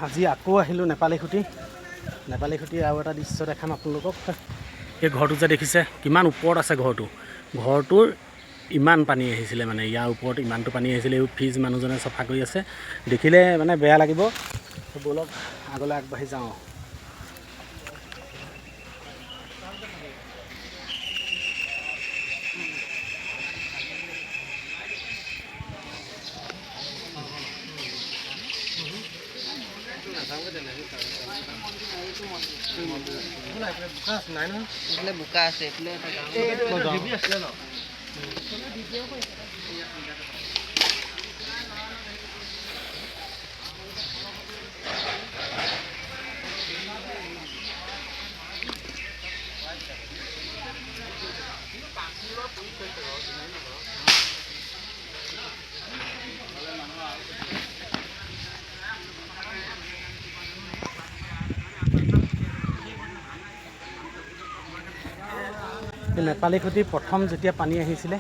আজি আকৌ আহিলোঁ নেপালী খুঁটি আৰু এটা দৃশ্য দেখাম আপোনালোকক। এই ঘৰটো যে দেখিছে কিমান ওপৰত আছে ঘৰটোৰ ইমান পানী আহিছিলে, মানে ইয়াৰ ওপৰত ইমানটো পানী আহিছিলে। এই ফ্ৰিজ মানুহজনে চফা কৰি আছে, দেখিলে মানে বেয়া লাগিব। ব'লক আগলৈ আগবাঢ়ি যাওঁ। বোকা আছে নেপালী খুঁটি প্ৰথম যেতিয়া পানী আহিছিলে,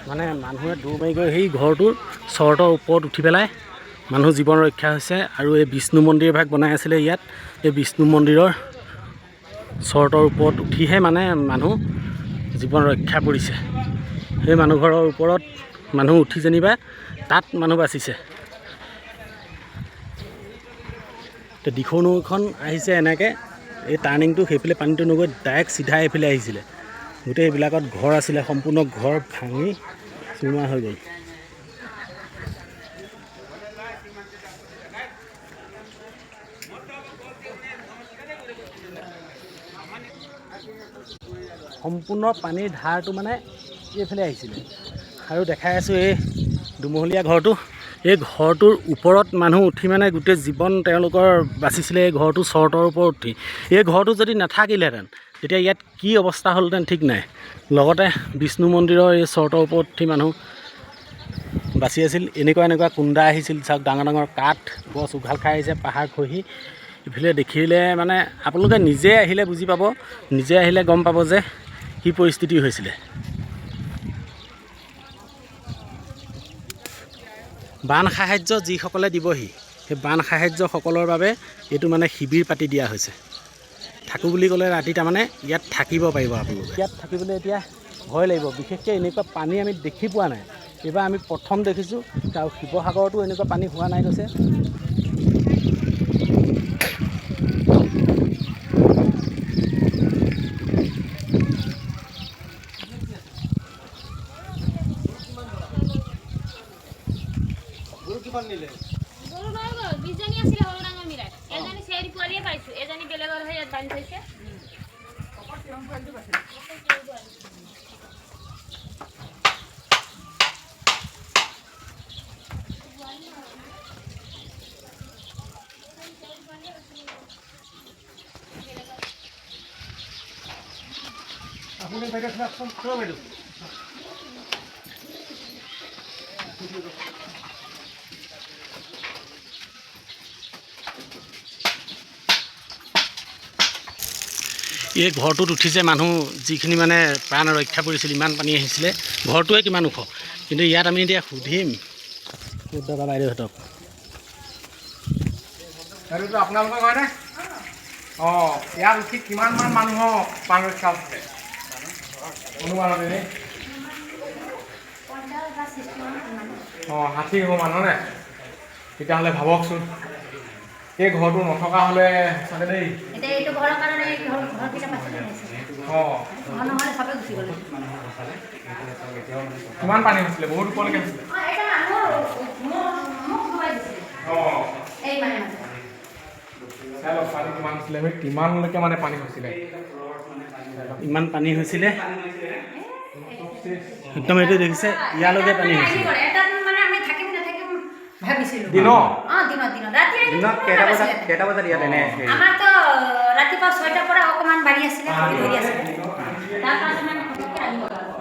মানে মানুহে দৌৰ মাৰি গৈ সেই ঘৰটোৰ চৰ্টৰ ওপৰত উঠি পেলাই মানুহ জীৱন ৰক্ষা হৈছে। আৰু এই বিষ্ণু মন্দিৰ ভাগ বনাই আছিলে ইয়াত, এই বিষ্ণু মন্দিৰৰ চৰ্টৰ ওপৰত উঠিহে মানে মানুহ জীৱন ৰক্ষা পৰিছে। সেই মানুহ ঘৰৰ ওপৰত মানুহ উঠি যেনিবা তাত মানুহ বাচিছে। দিখৌ নৈখন আহিছে এনেকৈ, এই টাৰ্ণিংটো সেইফালে পানীটো নগৈ ডাইৰেক্ট চিধা এইফালে আহিছিলে। গোটেই এইবিলাকত ঘৰ আছিলে, সম্পূৰ্ণ ঘৰ ভাঙি চুৰমাৰ হৈ গ'ল। সম্পূৰ্ণ পানীৰ ধাৰটো মানে এইফালে আহিছিলে। আৰু দেখাই আছোঁ এই দুমহলীয়া ঘৰটো, এই ঘৰটোৰ ওপৰত মানুহ উঠি মানে গোটেই জীৱন তেওঁলোকৰ বাচিছিলে। এই ঘৰটো চৰ্টৰ ওপৰত উঠি, এই ঘৰটো যদি নাথাকিলেহেঁতেন তেতিয়া ইয়াত কি অৱস্থা হ'লহেঁতেন ঠিক নাই। লগতে বিষ্ণু মন্দিৰৰ এই চৰ্টৰ ওপৰত উঠি মানুহ বাচি আছিল। এনেকুৱা কুন্দা আহিছিল, চাওক ডাঙৰ ডাঙৰ কাঠ গছ উঘাল খাই আহিছে, পাহাৰ খহি। ইফালে দেখিলে মানে আপোনালোকে নিজে আহিলে বুজি পাব, নিজে আহিলে গম পাব যে কি পৰিস্থিতি হৈছিলে। বান সাহাৰ্য যিসকলে দিবহি, সেই বান সাহাৰ্যসকলৰ বাবে এইটো মানে শিবিৰ পাতি দিয়া হৈছে। থাকোঁ বুলি ক'লে ৰাতি তাৰমানে ইয়াত থাকিব পাৰিব আপোনালোকে। ইয়াত থাকিবলৈ এতিয়া ভয় লাগিব, বিশেষকৈ এনেকুৱা পানী আমি দেখি পোৱা নাই। এইবাৰ আমি প্ৰথম দেখিছোঁ, আৰু শিৱসাগৰতো এনেকুৱা পানী হোৱা নাই কৈছে। কিমান নিলে? গৰু লৈ গ'ল, 20 জনী আছিলে সৰু ডাঙৰ মিলাই। এজনী চেৰি পোৱালিয়ে পাইছোঁ, এজনী বেলেগৰ হৈ ইয়াত বান্ধি থৈছে। আপুনি বাইদেউ চাওকচোন, কিয় বাইদেউ? এই ঘৰটোত উঠিছে মানুহ যিখিনি মানে প্ৰাণ ৰক্ষা পৰিছিল। ইমান পানী আহিছিলে, ঘৰটোৱে কিমান ওখ। কিন্তু ইয়াত আমি এতিয়া সুধিম দাদা বাইদেউহঁতক। এইটো আপোনালোকৰ হয়নে? অঁ, ইয়াত উঠি কিমানমান মানুহৰ প্ৰাণ ৰক্ষা হৈছে অনুমানত? এনেই 60 হ'ব মানুহনে? তেতিয়াহ'লে ভাবকচোন, এই ঘৰটো নথকা হ'লে চাগে দেই। কিমান পানী হৈছিলে? বহুত ওপৰলৈকে হৈছিলে। পানী কিমান হৈছিলে? কিমানলৈকে মানে পানী হৈছিলে? ইমান পানী হৈছিলে, একদম এইটো দেখিছে, ইয়ালৈকে পানী হৈছিলে। কেইটা বজাত ইয়াত এনে? আমাৰতো ৰাতিপুৱা 6টাৰ পৰা অকণমান বাঢ়ি আছিলে।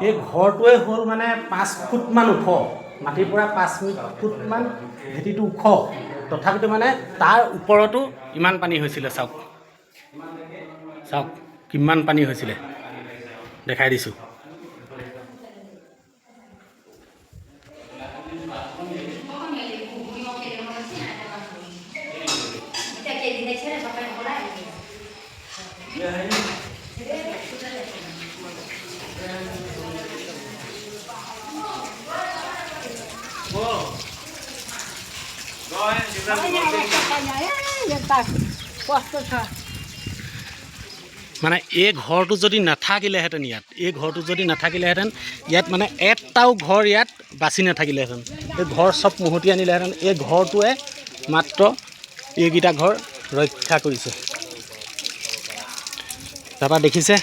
এই ঘৰটোৱে হ'ল মানে 5 ফুটমান ওখ, মাটিৰ পৰা 5 ফুটমান ভেটিটো ওখ। তথাপিতো মানে তাৰ ওপৰতো ইমান পানী হৈছিলে। চাওক কিমান পানী হৈছিলে, দেখাই দিছোঁ। মানে এই ঘৰটো যদি নাথাকিলেহেঁতেন ইয়াত মানে এটাও ঘৰ ইয়াত বাচি নাথাকিলেহেঁতেন। এই ঘৰ চব মহতি আনিলেহেঁতেন। এই ঘৰটোৱে মাত্ৰ এইকেইটা ঘৰ ৰক্ষা কৰিছে। তাৰপৰা দেখিছে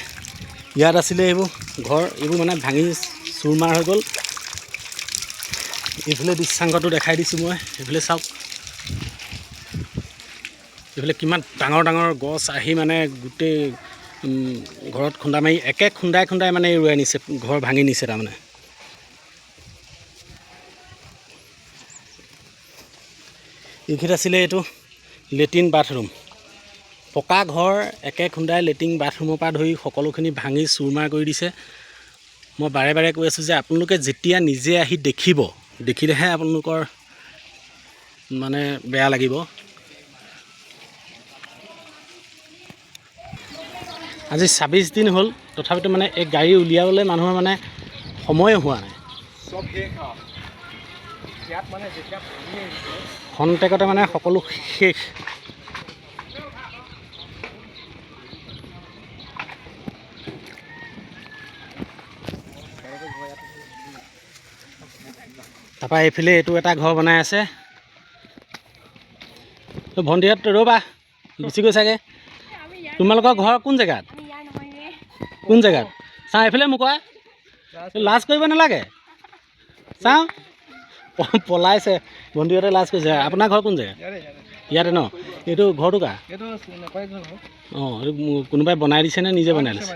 ইয়াত আছিলে এইবোৰ ঘৰ, এইবোৰ মানে ভাঙি চুৰমাৰ হৈ গ'ল। এইফালে দৃশ্যাংকটো দেখাই দিছোঁ মই, এইফালে চাওক। এইফালে কিমান ডাঙৰ ডাঙৰ গছ আহি মানে গোটেই ঘৰত খুন্দা মাৰি একে খুন্দাই মানে এৰুৱাই নিছে, ঘৰ ভাঙি নিছে তাৰমানে। এইখিনিত আছিলে এইটো লেট্ৰিন বাথৰুম। পকা ঘৰ একে খুন্দাই লেট্ৰিন বাথৰুমৰ পৰা ধৰি সকলোখিনি ভাঙি চুৰমাৰ কৰি দিছে। মই বাৰে বাৰে কৈ আছোঁ যে আপোনালোকে যেতিয়া নিজে আহি দেখিলেহে আপোনালোকৰ মানে বেয়া লাগিব। আজি 26 দিন হ'ল, তথাপিতো মানে এই গাড়ী উলিয়াবলৈ মানুহৰ মানে সময়ে হোৱা নাই। খন্তেকতে মানে সকলো শেষ। তাৰপৰা এইফালে এইটো এটা ঘৰ বনাই আছে। ভণ্টিহঁত ৰ'বা, গুচি গৈ চাগে। তোমালোকৰ ঘৰ কোন জেগাত? চাওঁ এইফালে মোক কোৱা, লাজ কৰিব নালাগে। চাওঁ পলাইছে ভণ্টিহঁতে, লাজ কৰিছে। আপোনাৰ ঘৰ কোন জেগাত? ইয়াতে ন? এইটো ঘৰটো কাৰ? অঁ, এইটো কোনোবাই বনাই দিছে নে নিজে বনাই লৈছে?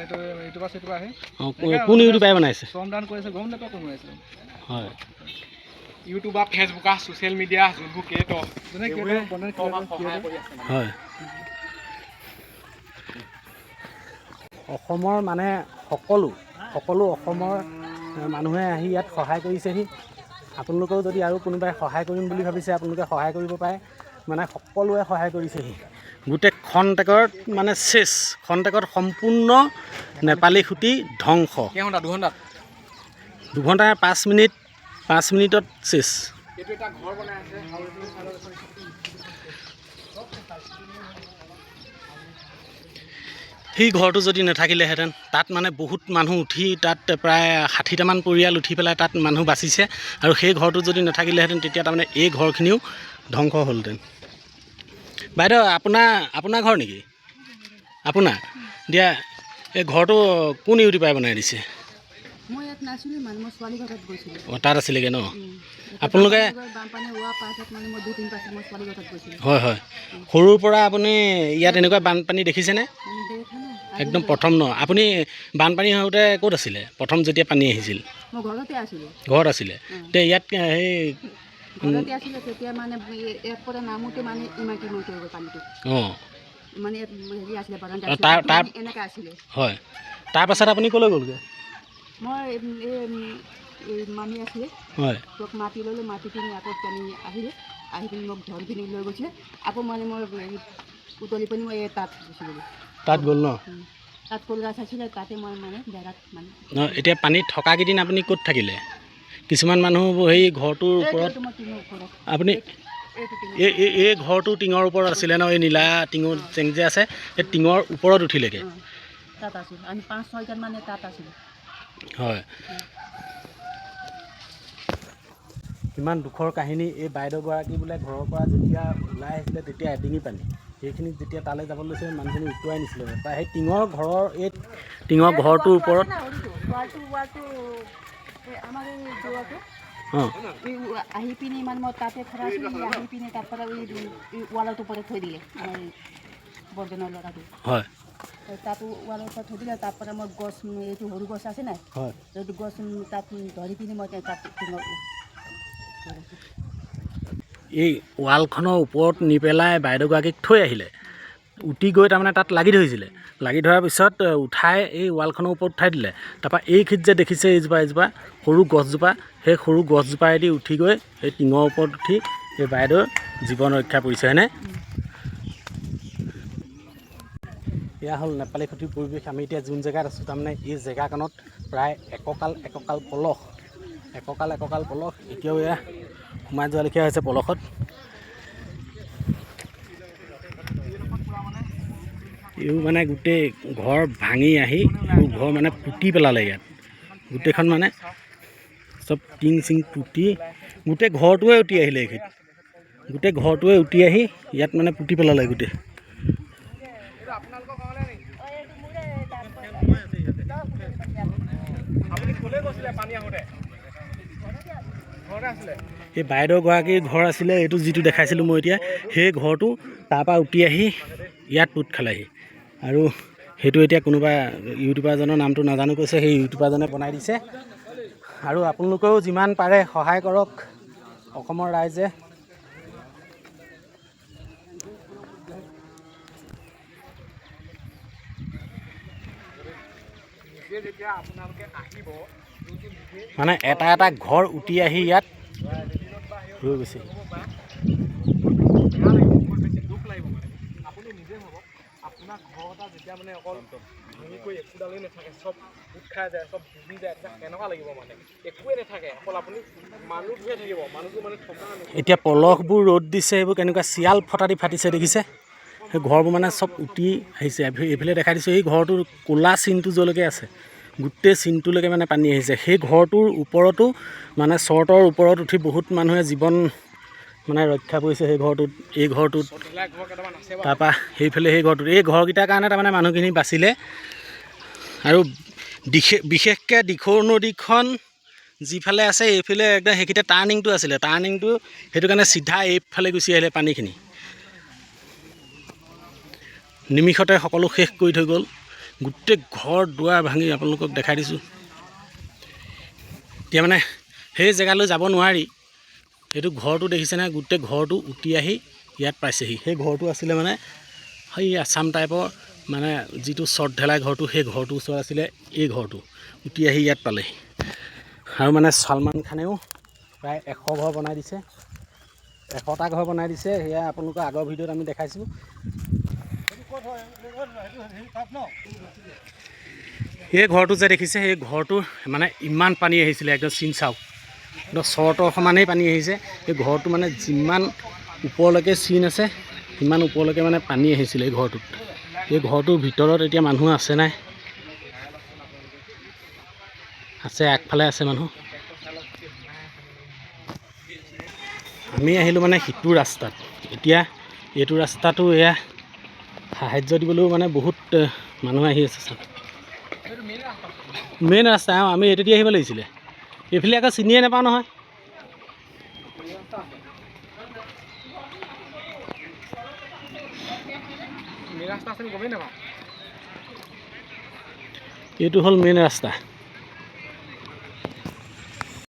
অঁ, কোন ইউটিউবাৰে বনাইছে? হয়, ইউটিউব বা ফেচবুক ছ'চিয়েল মিডিয়া যোনবোৰ হয়। অসমৰ মানে সকলো অসমৰ মানুহে আহি ইয়াত সহায় কৰিছেহি। আপোনালোকেও যদি আৰু কোনোবাই সহায় কৰিম বুলি ভাবিছে, আপোনালোকে সহায় কৰিব পাৰে। মানে সকলোৱে সহায় কৰিছেহি। গোটেই খন্তেকত মানে খন্তেকত সম্পূৰ্ণ নেপালী খুটি ধ্বংস। 2 ঘণ্টা 5 মিনিটত শেষ। সেই ঘৰটো যদি নাথাকিলেহেঁতেন, তাত মানে বহুত মানুহ উঠি, তাত প্ৰায় 60টামান পৰিয়াল উঠি পেলাই তাত মানুহ বাচিছে। আৰু সেই ঘৰটো যদি নাথাকিলেহেঁতেন, তেতিয়া তাৰমানে এই ঘৰখিনিও ধ্বংস হ'লহেঁতেন। বাইদেউ, আপোনাৰ ঘৰ নেকি? আপোনাৰ দিয়া, এই ঘৰটো কোন ইউটিউবাৰে বনাই দিছে? মই ইয়াত নাছিলোঁ, মানে মই ছোৱালী ঘৰত গৈছিলোঁ। অঁ, তাত আছিলেগৈ ন? আপোনালোকে বানপানী হোৱাৰ পাছত মানে মই 2-3 পাছত মই ছোৱালী ঘৰত গৈছিলোঁ। হয় হয়, সৰুৰ পৰা আপুনি ইয়াত এনেকুৱা বানপানী দেখিছেনে? একদম প্ৰথম ন? আপুনি বানপানী হওঁতে ক'ত আছিলে প্ৰথম যেতিয়া পানী আহিছিল? মই ঘৰতে আছিলোঁ। ঘৰত আছিলে? তে ইয়াত সেই ঘৰতে আছিলে, তেতিয়া মানে ইয়াৰ পৰা নামোতে মানে ইমান হৈ গ'ল পানীটো। অঁ, মানে হেৰি আছিলে, এনেকৈ আছিলে। হয়, তাৰপাছত আপুনি ক'লৈ গ'লগৈ? মই এই মামী আছিলে, হয়, তোক মাতি ল'লোঁ। মাতি কিনি আকৌ পানী আহি পিনি মোক ধৰি পিনি লৈ গৈছিলে। আকৌ মানে মই উতলি পিনি মই তাত গুচি গ'লোঁ। তাত গ'ল ন? তাত ফুল গাছ আছিলে, তাতে মই মানে জেগাত মানে। এতিয়া পানীত থকাকেইদিন আপুনি ক'ত থাকিলে? কিছুমান মানুহ সেই ঘৰটোৰ ওপৰত, আপুনি এই ঘৰটো টিঙৰ ওপৰত আছিলে ন? এই নীলা টিঙৰ চেং যে আছে, সেই টিঙৰ ওপৰত উঠিলেগৈ? তাত আছিলোঁ আমি 5-6জন মানে তাত আছিলোঁ। হয়, কিমান দুখৰ কাহিনী। এই বাইদেউগৰাকী বোলে ঘৰৰ পৰা যেতিয়া ওলাই আহিছিলে, তেতিয়া এডিঙি পানী। সেইখিনিত যেতিয়া তালৈ যাব লৈছে, মানুহখিনি উটুৱাই নিছিলে। তাৰ সেই টিঙৰ ঘৰটোৰ ওপৰত আহি পিনি মানে মই তাতে খৰা আছিলোঁ। আহি পিনি তাৰপৰা ৱালৰ ওপৰত থৈ দিলে আমাৰ বৰ্জনৰ ল'ৰাটো। হয়, তাতো ৱালৰ ওপৰত থৈ দিলে। তাৰপৰা মই গছ, এইটো সৰু গছ আছে নাই, হয়, এইটো গছ তাত ধৰি পিনি মই তাত এই ৱালখনৰ ওপৰত নি পেলাই বাইদেউগৰাকীক থৈ আহিলে। উটি গৈ তাৰমানে তাত লাগি ধৰিছিলে। লাগি ধৰাৰ পিছত উঠাই এই ৱালখনৰ ওপৰত উঠাই দিলে। তাৰপৰা এইখিনিত যে দেখিছে এজোপা সৰু গছজোপা, সেই সৰু গছজোপাইদি উঠি গৈ সেই টিঙৰ ওপৰত উঠি এই বাইদেউৰ জীৱন ৰক্ষা কৰিছে, হয়নে? এয়া হ'ল নেপালী খুঁটিৰ পৰিৱেশ। আমি এতিয়া যোন জেগাত আছোঁ, তাৰমানে এই জেগাকণত প্ৰায় একঁকাল পলস এতিয়াও এয়া সোমাই যোৱা লেখীয়া হৈছে পলসত। এইও মানে গোটেই ঘৰ ভাঙি আহি ঘৰ মানে পুতি পেলালে ইয়াত গোটেইখন মানে চব টিং চিং পুতি গোটেই ঘৰটোৱে উটি আহিলে এইখিনিত গোটেই ঘৰটোৱে উটি আহি ইয়াত মানে পুতি পেলালে গোটেই এই বাইদেউগৰাকীৰ ঘৰ আছিলে এইটো যিটো দেখাইছিলোঁ মই এতিয়া সেই ঘৰটো তাৰপৰা উটি আহি ইয়াত পোত খালেহি আৰু সেইটো এতিয়া কোনোবা ইউটিউবাৰজনৰ নামটো নাজানো কৈছে সেই ইউটিউবাৰজনে বনাই দিছে আৰু আপোনালোকেও যিমান পাৰে সহায় কৰক অসমৰ ৰাইজে মানে এটা এটা ঘৰ উটি আহি ইয়াত হৈ গৈছে আপোনাৰ ঘৰ এটা যেতিয়া মানে অকল ভাঙিকৈ একোডালেই নাথাকে চব গোট খাই যায় চব ডুবি যায় তেতিয়া কেনেকুৱা লাগিব মানে একোৱে নাথাকে অকল আপুনি মানুহটোহে থাকিব মানুহটো মানে থকা এতিয়া পলসবোৰ ৰ'দ দিছে এইবোৰ কেনেকুৱা চিয়াল ফটা দি ফাটিছে দেখিছে সেই ঘৰবোৰ মানে চব উটি আহিছে এইফালে দেখাই দিছোঁ এই ঘৰটোৰ ক'লা চিনটো য'লৈকে আছে গোটেই চিনটোলৈকে মানে পানী আহিছে সেই ঘৰটোৰ ওপৰতো মানে চৰ্টৰ ওপৰত উঠি বহুত মানুহে জীৱন মানে ৰক্ষা কৰিছে সেই ঘৰটোত এই ঘৰটোত তাৰপৰা সেইফালে সেই ঘৰটোত এই ঘৰকেইটাৰ কাৰণে তাৰমানে মানুহখিনি বাচিলে আৰু বিশেষকৈ দিখৌ নদীখন যিফালে আছে এইফালে একদম সেইকেইটা টাৰ্ণিংটো আছিলে টাৰ্ণিংটো সেইটো কাৰণে চিধা এইফালে গুচি আহিলে পানীখিনি নিমিষতে সকলো শেষ কৰি থৈ গ'ল গোটেই ঘৰ দুৱাৰ ভাঙি আপোনালোকক দেখাই দিছোঁ এতিয়া মানে সেই জেগালৈ যাব নোৱাৰি এইটো ঘৰটো দেখিছেনে গোটেই ঘৰটো উটি আহি ইয়াত পাইছেহি সেই ঘৰটো আছিলে মানে সেই আছাম টাইপৰ মানে যিটো চৰ্ট ঢেলাই ঘৰটো সেই ঘৰটোৰ ওচৰত আছিলে এই ঘৰটো উটি আহি ইয়াত পালেহি আৰু মানে ছলমান খানেও প্ৰায় 100 ঘৰ বনাই দিছে 100টা ঘৰ বনাই দিছে সেয়া আপোনালোকৰ আগৰ ভিডিঅ'ত আমি দেখাইছোঁ এই ঘৰটো যে দেখিছে সেই ঘৰটোৰ মানে ইমান পানী আহিছিলে একদম চিন চাওক একদম চৰ্টৰ সমানেই পানী আহিছে এই ঘৰটো মানে যিমান ওপৰলৈকে চিন আছে সিমান ওপৰলৈকে মানে পানী আহিছিলে এই ঘৰটোত এই ঘৰটোৰ ভিতৰত এতিয়া মানুহ আছে নাই আছে আগফালে আছে মানুহ আমি আহিলোঁ মানে সিটো ৰাস্তাত এতিয়া এইটো ৰাস্তাটো এয়া সাহায্য দিবলৈও মানে বহুত মানুহ আহি আছে মেইন ৰাস্তা আমি এইটো দি আহিব লাগিছিলে এইফালে আকৌ চিনিয়ে নাপাওঁ নহয় এইটো হ'ল মেইন ৰাস্তা